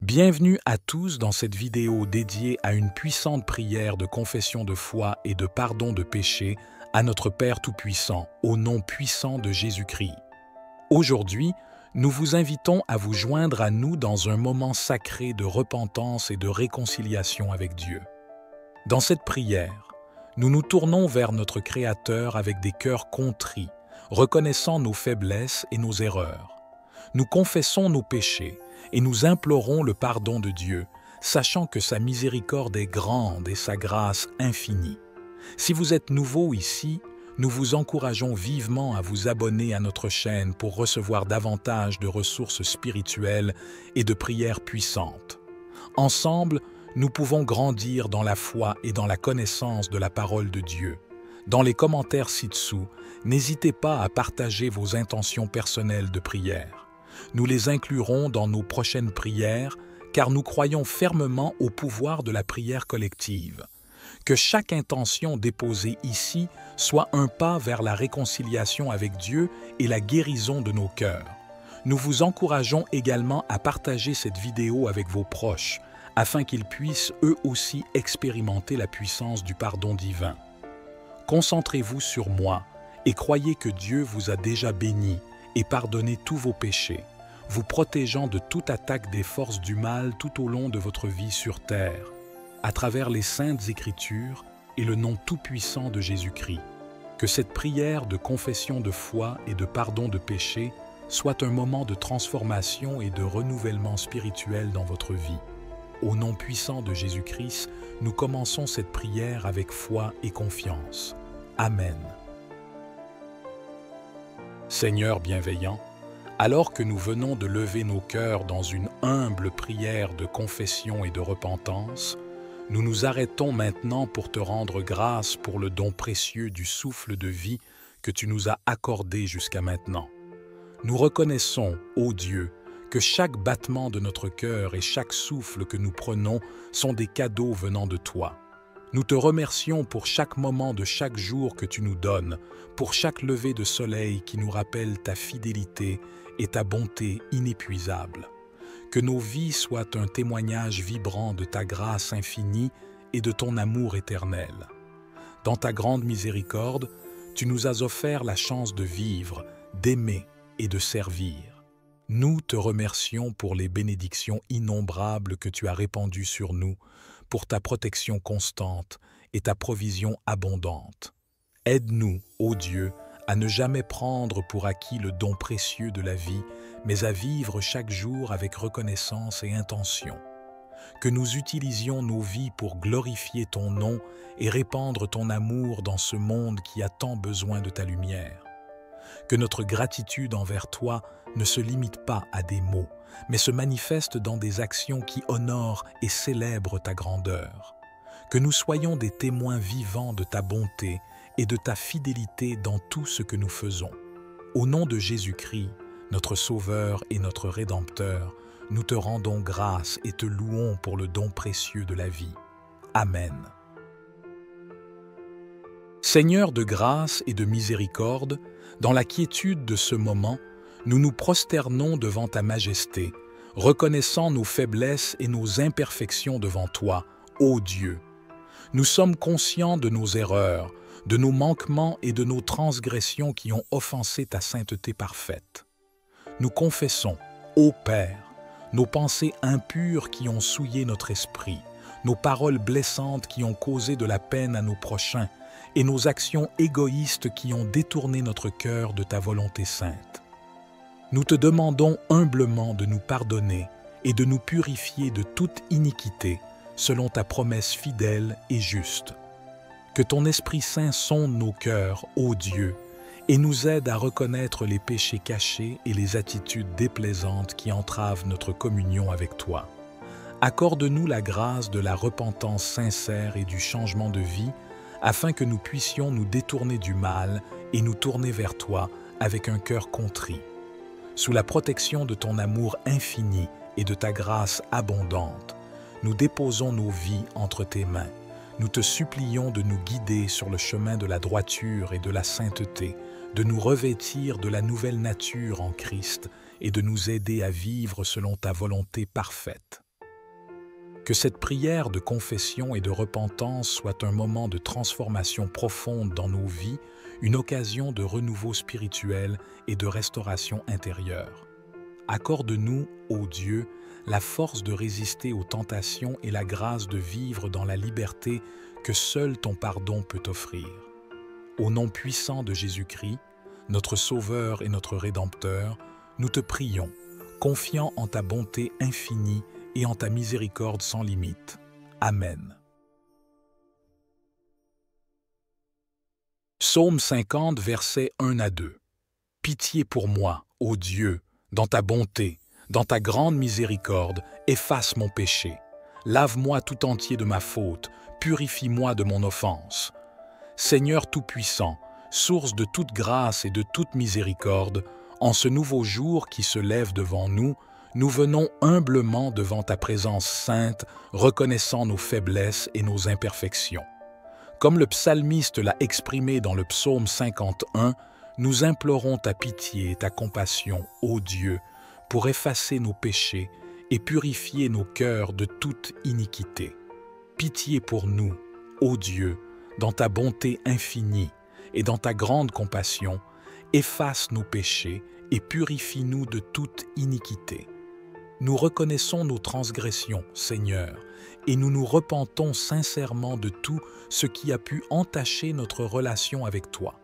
Bienvenue à tous dans cette vidéo dédiée à une puissante prière de confession de foi et de pardon de péché à notre Père Tout-Puissant, au nom puissant de Jésus-Christ. Aujourd'hui, nous vous invitons à vous joindre à nous dans un moment sacré de repentance et de réconciliation avec Dieu. Dans cette prière, nous nous tournons vers notre Créateur avec des cœurs contrits, reconnaissant nos faiblesses et nos erreurs. Nous confessons nos péchés et nous implorons le pardon de Dieu, sachant que sa miséricorde est grande et sa grâce infinie. Si vous êtes nouveau ici, nous vous encourageons vivement à vous abonner à notre chaîne pour recevoir davantage de ressources spirituelles et de prières puissantes. Ensemble, nous pouvons grandir dans la foi et dans la connaissance de la parole de Dieu. Dans les commentaires ci-dessous, n'hésitez pas à partager vos intentions personnelles de prière. Nous les inclurons dans nos prochaines prières, car nous croyons fermement au pouvoir de la prière collective. Que chaque intention déposée ici soit un pas vers la réconciliation avec Dieu et la guérison de nos cœurs. Nous vous encourageons également à partager cette vidéo avec vos proches, afin qu'ils puissent eux aussi expérimenter la puissance du pardon divin. Concentrez-vous sur moi et croyez que Dieu vous a déjà béni et pardonné tous vos péchés, vous protégeant de toute attaque des forces du mal tout au long de votre vie sur terre, à travers les saintes Écritures et le nom tout-puissant de Jésus-Christ. Que cette prière de confession de foi et de pardon de péché soit un moment de transformation et de renouvellement spirituel dans votre vie. Au nom puissant de Jésus-Christ, nous commençons cette prière avec foi et confiance. Amen. Seigneur bienveillant, alors que nous venons de lever nos cœurs dans une humble prière de confession et de repentance, nous nous arrêtons maintenant pour te rendre grâce pour le don précieux du souffle de vie que tu nous as accordé jusqu'à maintenant. Nous reconnaissons, ô Dieu, que chaque battement de notre cœur et chaque souffle que nous prenons sont des cadeaux venant de toi. Nous te remercions pour chaque moment de chaque jour que tu nous donnes, pour chaque lever de soleil qui nous rappelle ta fidélité et ta bonté inépuisable. Que nos vies soient un témoignage vibrant de ta grâce infinie et de ton amour éternel. Dans ta grande miséricorde, tu nous as offert la chance de vivre, d'aimer et de servir. Nous te remercions pour les bénédictions innombrables que tu as répandues sur nous, pour ta protection constante et ta provision abondante. Aide-nous, ô Dieu, à ne jamais prendre pour acquis le don précieux de la vie, mais à vivre chaque jour avec reconnaissance et intention. Que nous utilisions nos vies pour glorifier ton nom et répandre ton amour dans ce monde qui a tant besoin de ta lumière. Que notre gratitude envers toi ne se limite pas à des mots, mais se manifeste dans des actions qui honorent et célèbrent ta grandeur. Que nous soyons des témoins vivants de ta bonté et de ta fidélité dans tout ce que nous faisons. Au nom de Jésus-Christ, notre Sauveur et notre Rédempteur, nous te rendons grâce et te louons pour le don précieux de la vie. Amen. Seigneur de grâce et de miséricorde, dans la quiétude de ce moment, nous nous prosternons devant ta majesté, reconnaissant nos faiblesses et nos imperfections devant toi, ô Dieu. Nous sommes conscients de nos erreurs, de nos manquements et de nos transgressions qui ont offensé ta sainteté parfaite. Nous confessons, ô Père, nos pensées impures qui ont souillé notre esprit, nos paroles blessantes qui ont causé de la peine à nos prochains et nos actions égoïstes qui ont détourné notre cœur de ta volonté sainte. Nous te demandons humblement de nous pardonner et de nous purifier de toute iniquité selon ta promesse fidèle et juste. Que ton Esprit Saint sonde nos cœurs, ô Dieu, et nous aide à reconnaître les péchés cachés et les attitudes déplaisantes qui entravent notre communion avec toi. Accorde-nous la grâce de la repentance sincère et du changement de vie, afin que nous puissions nous détourner du mal et nous tourner vers toi avec un cœur contrit. Sous la protection de ton amour infini et de ta grâce abondante, nous déposons nos vies entre tes mains. Nous te supplions de nous guider sur le chemin de la droiture et de la sainteté, de nous revêtir de la nouvelle nature en Christ et de nous aider à vivre selon ta volonté parfaite. Que cette prière de confession et de repentance soit un moment de transformation profonde dans nos vies, une occasion de renouveau spirituel et de restauration intérieure. Accorde-nous, ô Dieu, la force de résister aux tentations et la grâce de vivre dans la liberté que seul ton pardon peut offrir. Au nom puissant de Jésus-Christ, notre Sauveur et notre Rédempteur, nous te prions, confiant en ta bonté infinie et en ta miséricorde sans limite. Amen. Psaume 50, versets 1 à 2. Pitié pour moi, ô Dieu, dans ta bonté, dans ta grande miséricorde, efface mon péché. Lave-moi tout entier de ma faute, purifie-moi de mon offense. Seigneur Tout-Puissant, source de toute grâce et de toute miséricorde, en ce nouveau jour qui se lève devant nous, nous venons humblement devant ta présence sainte, reconnaissant nos faiblesses et nos imperfections. Comme le psalmiste l'a exprimé dans le psaume 51, nous implorons ta pitié et ta compassion, ô Dieu, pour effacer nos péchés et purifier nos cœurs de toute iniquité. Pitié pour nous, ô Dieu, dans ta bonté infinie et dans ta grande compassion, efface nos péchés et purifie-nous de toute iniquité. Nous reconnaissons nos transgressions, Seigneur, et nous nous repentons sincèrement de tout ce qui a pu entacher notre relation avec toi.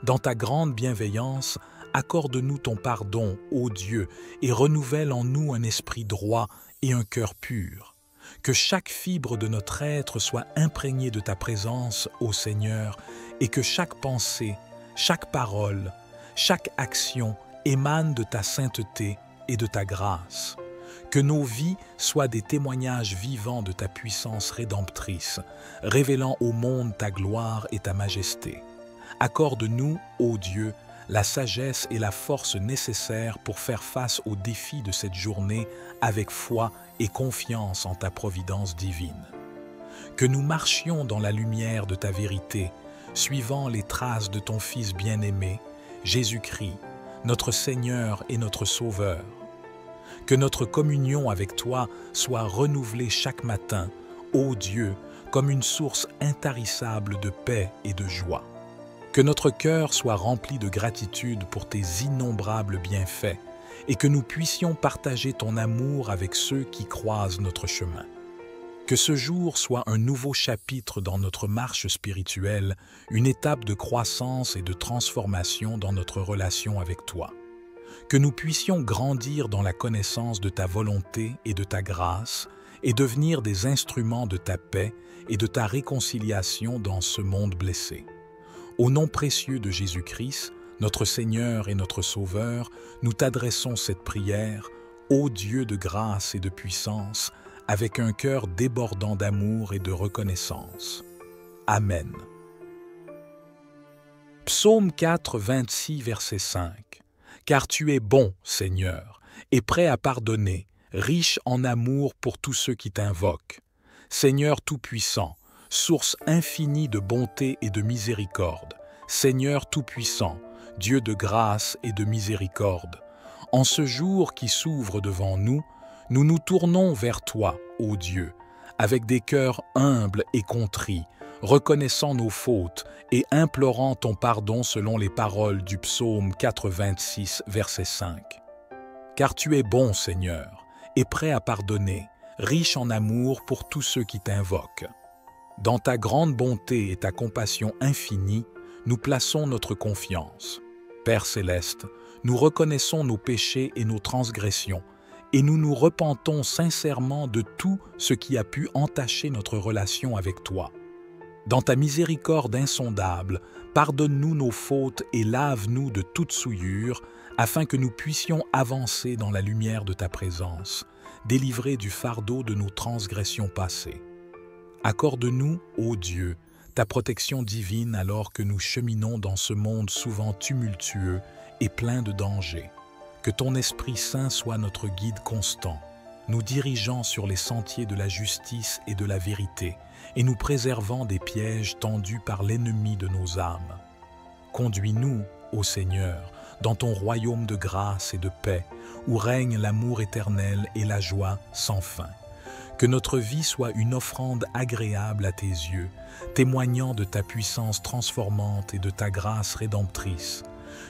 Dans ta grande bienveillance, accorde-nous ton pardon, ô Dieu, et renouvelle en nous un esprit droit et un cœur pur. Que chaque fibre de notre être soit imprégnée de ta présence, ô Seigneur, et que chaque pensée, chaque parole, chaque action émane de ta sainteté et de ta grâce. Que nos vies soient des témoignages vivants de ta puissance rédemptrice, révélant au monde ta gloire et ta majesté. Accorde-nous, ô Dieu, la sagesse et la force nécessaires pour faire face aux défis de cette journée avec foi et confiance en ta providence divine. Que nous marchions dans la lumière de ta vérité, suivant les traces de ton Fils bien-aimé, Jésus-Christ, notre Seigneur et notre Sauveur. Que notre communion avec toi soit renouvelée chaque matin, ô Dieu, comme une source intarissable de paix et de joie. Que notre cœur soit rempli de gratitude pour tes innombrables bienfaits et que nous puissions partager ton amour avec ceux qui croisent notre chemin. Que ce jour soit un nouveau chapitre dans notre marche spirituelle, une étape de croissance et de transformation dans notre relation avec toi. Que nous puissions grandir dans la connaissance de ta volonté et de ta grâce et devenir des instruments de ta paix et de ta réconciliation dans ce monde blessé. Au nom précieux de Jésus-Christ, notre Seigneur et notre Sauveur, nous t'adressons cette prière, ô Dieu de grâce et de puissance, avec un cœur débordant d'amour et de reconnaissance. Amen. Psaume 4, 26, verset 5. Car tu es bon, Seigneur, et prêt à pardonner, riche en amour pour tous ceux qui t'invoquent. Seigneur Tout-Puissant, source infinie de bonté et de miséricorde, Seigneur Tout-Puissant, Dieu de grâce et de miséricorde, en ce jour qui s'ouvre devant nous, nous nous tournons vers toi, ô Dieu, avec des cœurs humbles et contrits, reconnaissant nos fautes et implorant ton pardon selon les paroles du psaume 426, verset 5. Car tu es bon, Seigneur, et prêt à pardonner, riche en amour pour tous ceux qui t'invoquent. Dans ta grande bonté et ta compassion infinie, nous plaçons notre confiance. Père céleste, nous reconnaissons nos péchés et nos transgressions, et nous nous repentons sincèrement de tout ce qui a pu entacher notre relation avec toi. Dans ta miséricorde insondable, pardonne-nous nos fautes et lave-nous de toute souillure, afin que nous puissions avancer dans la lumière de ta présence, délivrés du fardeau de nos transgressions passées. Accorde-nous, ô Dieu, ta protection divine alors que nous cheminons dans ce monde souvent tumultueux et plein de dangers. Que ton Esprit Saint soit notre guide constant, nous dirigeant sur les sentiers de la justice et de la vérité, et nous préservant des pièges tendus par l'ennemi de nos âmes. Conduis-nous, ô Seigneur, dans ton royaume de grâce et de paix, où règne l'amour éternel et la joie sans fin. Que notre vie soit une offrande agréable à tes yeux, témoignant de ta puissance transformante et de ta grâce rédemptrice.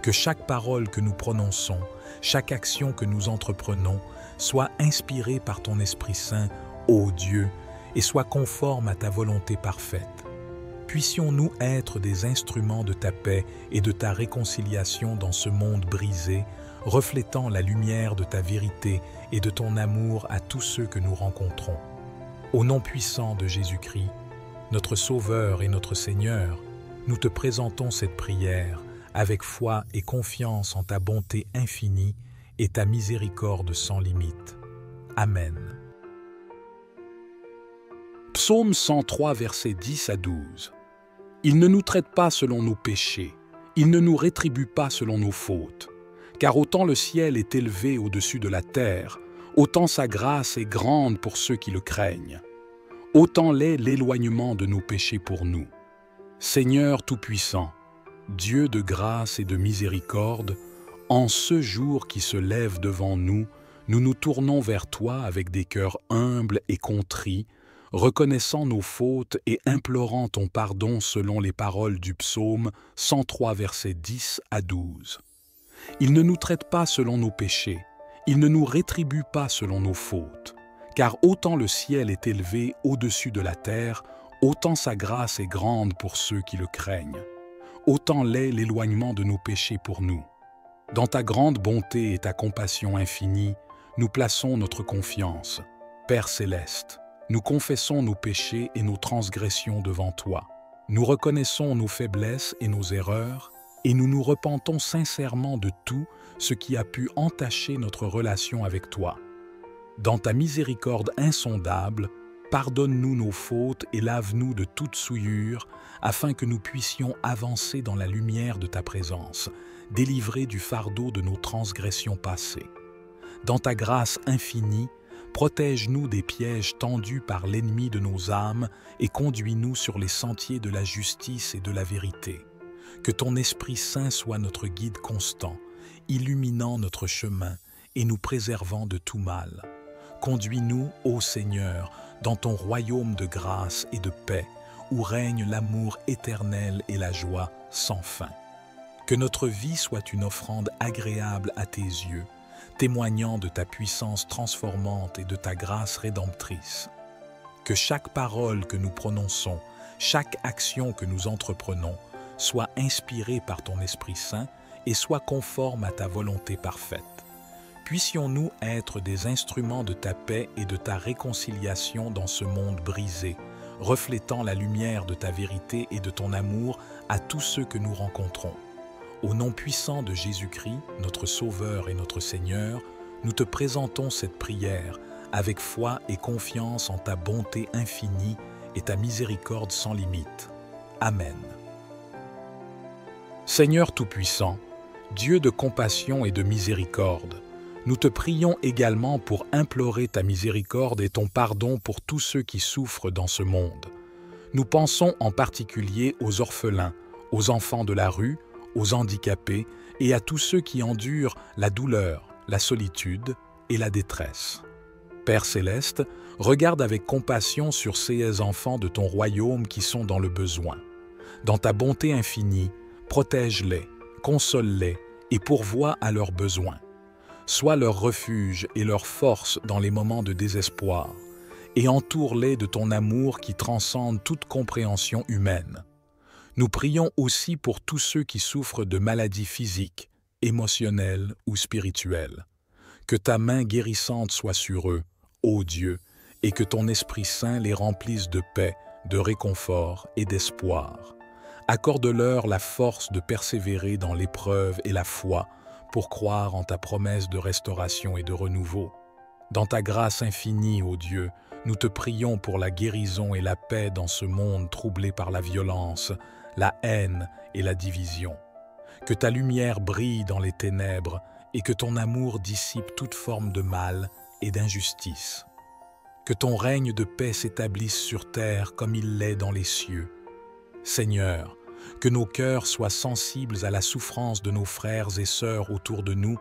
Que chaque parole que nous prononçons, chaque action que nous entreprenons, soit inspirée par ton Esprit Saint, ô Dieu, et soit conforme à ta volonté parfaite. Puissions-nous être des instruments de ta paix et de ta réconciliation dans ce monde brisé, reflétant la lumière de ta vérité et de ton amour à tous ceux que nous rencontrons. Au nom puissant de Jésus-Christ, notre Sauveur et notre Seigneur, nous te présentons cette prière avec foi et confiance en ta bonté infinie et ta miséricorde sans limite. Amen. Psaume 103, versets 10 à 12. Il ne nous traite pas selon nos péchés, il ne nous rétribue pas selon nos fautes. Car autant le ciel est élevé au-dessus de la terre, autant sa grâce est grande pour ceux qui le craignent. Autant l'est l'éloignement de nos péchés pour nous. Seigneur Tout-Puissant, Dieu de grâce et de miséricorde, en ce jour qui se lève devant nous, nous nous tournons vers toi avec des cœurs humbles et contrits, reconnaissant nos fautes et implorant ton pardon selon les paroles du psaume 103, versets 10 à 12. Il ne nous traite pas selon nos péchés, il ne nous rétribue pas selon nos fautes, car autant le ciel est élevé au-dessus de la terre, autant sa grâce est grande pour ceux qui le craignent. Autant l'est l'éloignement de nos péchés pour nous. Dans ta grande bonté et ta compassion infinie, nous plaçons notre confiance. Père céleste, nous confessons nos péchés et nos transgressions devant toi. Nous reconnaissons nos faiblesses et nos erreurs, et nous nous repentons sincèrement de tout ce qui a pu entacher notre relation avec toi. Dans ta miséricorde insondable, pardonne-nous nos fautes et lave-nous de toute souillure, afin que nous puissions avancer dans la lumière de ta présence, délivrés du fardeau de nos transgressions passées. Dans ta grâce infinie, protège-nous des pièges tendus par l'ennemi de nos âmes et conduis-nous sur les sentiers de la justice et de la vérité. Que ton Esprit Saint soit notre guide constant, illuminant notre chemin et nous préservant de tout mal. Conduis-nous, ô Seigneur, dans ton royaume de grâce et de paix, où règne l'amour éternel et la joie sans fin. Que notre vie soit une offrande agréable à tes yeux, témoignant de ta puissance transformante et de ta grâce rédemptrice. Que chaque parole que nous prononçons, chaque action que nous entreprenons, soit inspirée par ton Esprit Saint et soit conforme à ta volonté parfaite. Puissions-nous être des instruments de ta paix et de ta réconciliation dans ce monde brisé, reflétant la lumière de ta vérité et de ton amour à tous ceux que nous rencontrons. Au nom puissant de Jésus-Christ, notre Sauveur et notre Seigneur, nous te présentons cette prière avec foi et confiance en ta bonté infinie et ta miséricorde sans limite. Amen. Seigneur Tout-Puissant, Dieu de compassion et de miséricorde, nous te prions également pour implorer ta miséricorde et ton pardon pour tous ceux qui souffrent dans ce monde. Nous pensons en particulier aux orphelins, aux enfants de la rue, aux handicapés et à tous ceux qui endurent la douleur, la solitude et la détresse. Père céleste, regarde avec compassion sur ces enfants de ton royaume qui sont dans le besoin. Dans ta bonté infinie, protège-les, console-les et pourvois à leurs besoins. Sois leur refuge et leur force dans les moments de désespoir, et entoure-les de ton amour qui transcende toute compréhension humaine. Nous prions aussi pour tous ceux qui souffrent de maladies physiques, émotionnelles ou spirituelles. Que ta main guérissante soit sur eux, ô Dieu, et que ton Esprit Saint les remplisse de paix, de réconfort et d'espoir. Accorde-leur la force de persévérer dans l'épreuve et la foi pour croire en ta promesse de restauration et de renouveau. Dans ta grâce infinie, ô Dieu, nous te prions pour la guérison et la paix dans ce monde troublé par la violence, la haine et la division. Que ta lumière brille dans les ténèbres et que ton amour dissipe toute forme de mal et d'injustice. Que ton règne de paix s'établisse sur terre comme il l'est dans les cieux. Seigneur, que nos cœurs soient sensibles à la souffrance de nos frères et sœurs autour de nous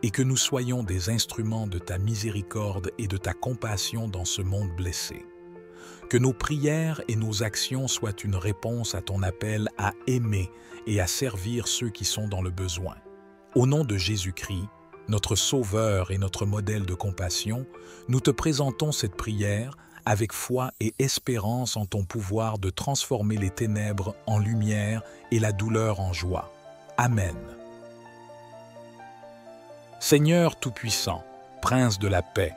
et que nous soyons des instruments de ta miséricorde et de ta compassion dans ce monde blessé. Que nos prières et nos actions soient une réponse à ton appel à aimer et à servir ceux qui sont dans le besoin. Au nom de Jésus-Christ, notre Sauveur et notre modèle de compassion, nous te présentons cette prière avec foi et espérance en ton pouvoir de transformer les ténèbres en lumière et la douleur en joie. Amen. Seigneur Tout-Puissant, Prince de la paix,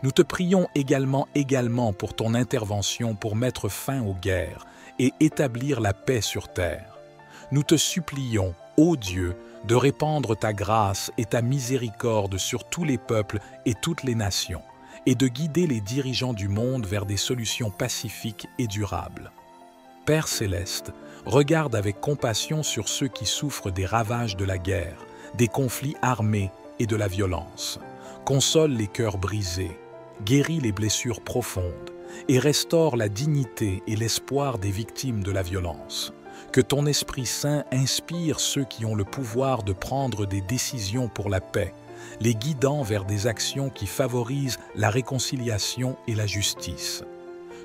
nous te prions également pour ton intervention pour mettre fin aux guerres et établir la paix sur terre. Nous te supplions, ô Dieu, de répandre ta grâce et ta miséricorde sur tous les peuples et toutes les nations, et de guider les dirigeants du monde vers des solutions pacifiques et durables. Père céleste, regarde avec compassion sur ceux qui souffrent des ravages de la guerre, des conflits armés et de la violence. Console les cœurs brisés, guéris les blessures profondes et restaure la dignité et l'espoir des victimes de la violence. Que ton Esprit Saint inspire ceux qui ont le pouvoir de prendre des décisions pour la paix, les guidant vers des actions qui favorisent la réconciliation et la justice.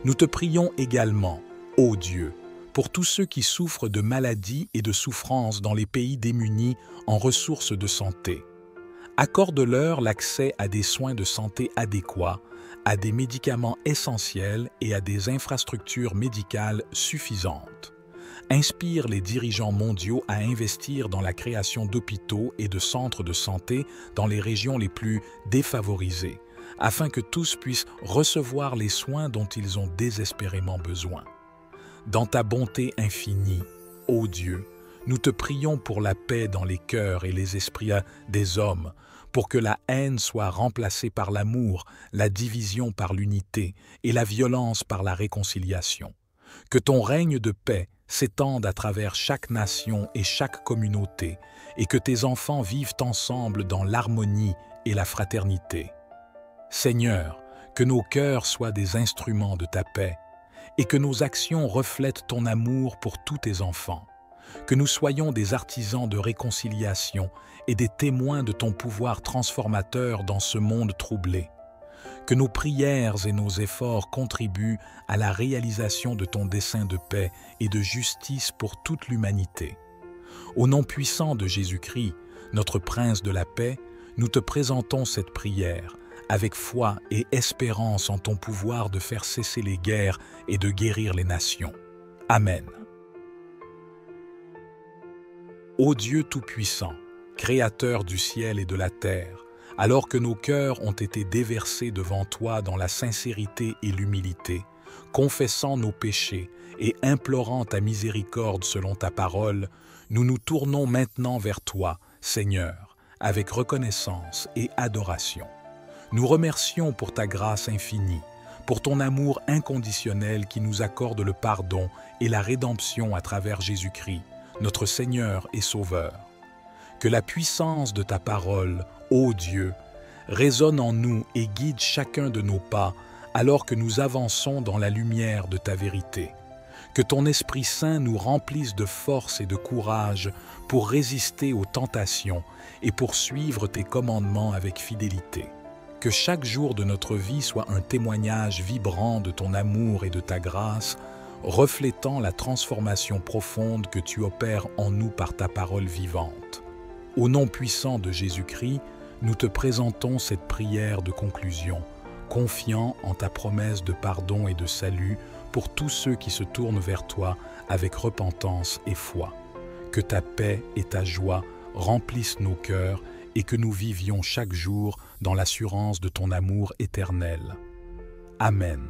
Nous te prions également, ô Dieu, pour tous ceux qui souffrent de maladies et de souffrances dans les pays démunis en ressources de santé. Accorde-leur l'accès à des soins de santé adéquats, à des médicaments essentiels et à des infrastructures médicales suffisantes. Inspire les dirigeants mondiaux à investir dans la création d'hôpitaux et de centres de santé dans les régions les plus défavorisées, afin que tous puissent recevoir les soins dont ils ont désespérément besoin. Dans ta bonté infinie, ô Dieu, nous te prions pour la paix dans les cœurs et les esprits des hommes, pour que la haine soit remplacée par l'amour, la division par l'unité et la violence par la réconciliation. Que ton règne de paix s'étende à travers chaque nation et chaque communauté, et que tes enfants vivent ensemble dans l'harmonie et la fraternité. Seigneur, que nos cœurs soient des instruments de ta paix, et que nos actions reflètent ton amour pour tous tes enfants. Que nous soyons des artisans de réconciliation et des témoins de ton pouvoir transformateur dans ce monde troublé. Que nos prières et nos efforts contribuent à la réalisation de ton dessein de paix et de justice pour toute l'humanité. Au nom puissant de Jésus-Christ, notre Prince de la paix, nous te présentons cette prière avec foi et espérance en ton pouvoir de faire cesser les guerres et de guérir les nations. Amen. Ô Dieu Tout-Puissant, Créateur du ciel et de la terre, alors que nos cœurs ont été déversés devant toi dans la sincérité et l'humilité, confessant nos péchés et implorant ta miséricorde selon ta parole, nous nous tournons maintenant vers toi, Seigneur, avec reconnaissance et adoration. Nous remercions pour ta grâce infinie, pour ton amour inconditionnel qui nous accorde le pardon et la rédemption à travers Jésus-Christ, notre Seigneur et Sauveur. Que la puissance de ta parole, ô Dieu, résonne en nous et guide chacun de nos pas alors que nous avançons dans la lumière de ta vérité. Que ton Esprit Saint nous remplisse de force et de courage pour résister aux tentations et pour suivre tes commandements avec fidélité. Que chaque jour de notre vie soit un témoignage vibrant de ton amour et de ta grâce, reflétant la transformation profonde que tu opères en nous par ta parole vivante. Au nom puissant de Jésus-Christ, nous te présentons cette prière de conclusion, confiant en ta promesse de pardon et de salut pour tous ceux qui se tournent vers toi avec repentance et foi. Que ta paix et ta joie remplissent nos cœurs et que nous vivions chaque jour dans l'assurance de ton amour éternel. Amen.